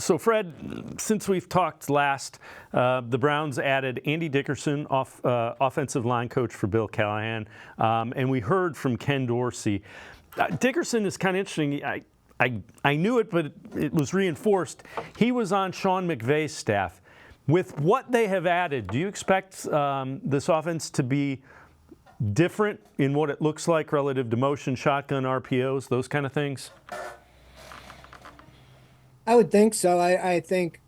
So, Fred, since we've talked last, the Browns added Andy Dickerson, offensive line coach for Bill Callahan, and we heard from Ken Dorsey. Dickerson is kind of interesting. I knew it, but it was reinforced. He was on Sean McVay's staff. With what they have added, do you expect this offense to be different in what it looks like relative to motion, shotgun, RPOs, those kind of things? I would think so. I think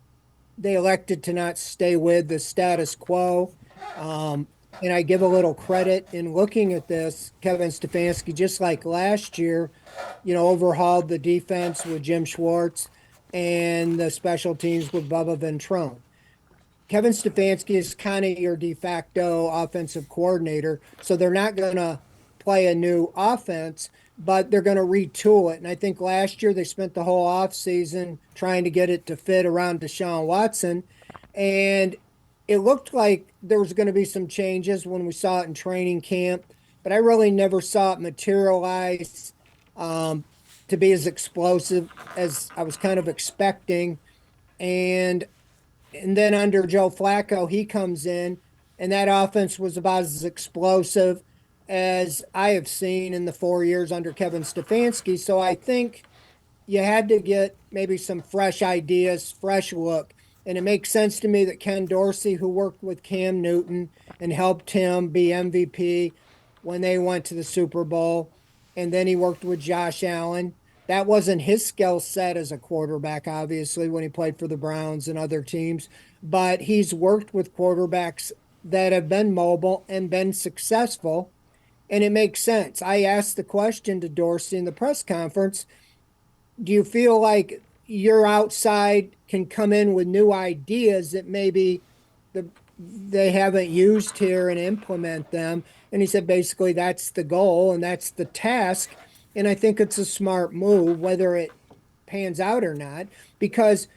they elected to not stay with the status quo. And I give a little credit in looking at this. Kevin Stefanski, just like last year, overhauled the defense with Jim Schwartz and the special teams with Bubba Ventrone. Kevin Stefanski is kind of your de facto offensive coordinator, so they're not going to play a new offense, but they're going to retool it. And I think last year they spent the whole offseason trying to get it to fit around Deshaun Watson. And it looked like there was going to be some changes when we saw it in training camp, but I really never saw it materialize to be as explosive as I was kind of expecting. And then under Joe Flacco, he comes in, and that offense was about as explosive as I have seen in the 4 years under Kevin Stefanski. So I think you had to get maybe some fresh ideas, fresh look. And it makes sense to me that Ken Dorsey, who worked with Cam Newton and helped him be MVP when they went to the Super Bowl, and then he worked with Josh Allen. That wasn't his skill set as a quarterback, obviously, when he played for the Browns and other teams. But he's worked with quarterbacks that have been mobile and been successful. And it makes sense. I asked the question to Dorsey in the press conference, do you feel like your outside can come in with new ideas that maybe they haven't used here and implement them? And he said, basically, that's the goal and that's the task. And I think it's a smart move, whether it pans out or not, because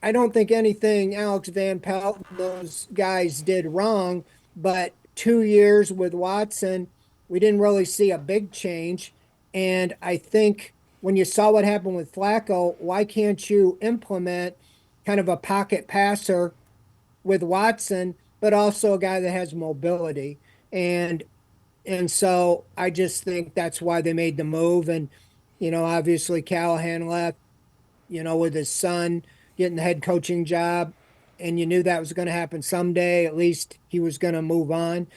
I don't think anything Alex Van Pelt and those guys did wrong. But 2 years with Watson, we didn't really see a big change. And I think when you saw what happened with Flacco, why can't you implement kind of a pocket passer with Watson, but also a guy that has mobility? And so I just think that's why they made the move. And, obviously Callahan left, with his son getting the head coaching job. And you knew that was going to happen someday. At least he was going to move on.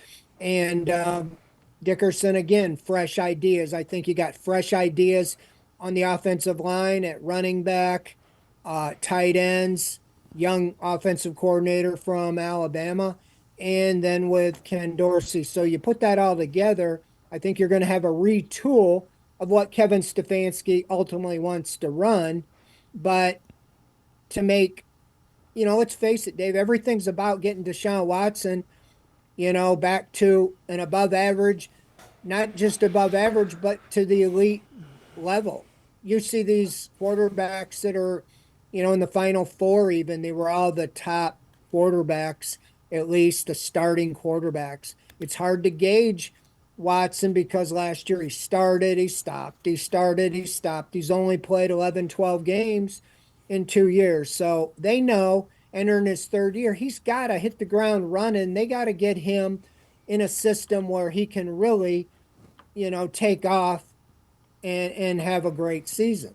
And Dickerson, again, fresh ideas. I think you got fresh ideas on the offensive line at running back, tight ends, young offensive coordinator from Alabama, and then with Ken Dorsey. So you put that all together, I think you're going to have a retool of what Kevin Stefanski ultimately wants to run. But to make, let's face it, Dave, everything's about getting Deshaun Watson, back to an above average, not just above average, but to the elite level. You see these quarterbacks that are, in the Final Four even, they were all the top quarterbacks, at least the starting quarterbacks. It's hard to gauge Watson because last year he started, he stopped, he started, he stopped. He's only played 11, 12 games in 2 years. So they know entering his third year, he's got to hit the ground running. They got to get him in a system where he can really, take off and have a great season.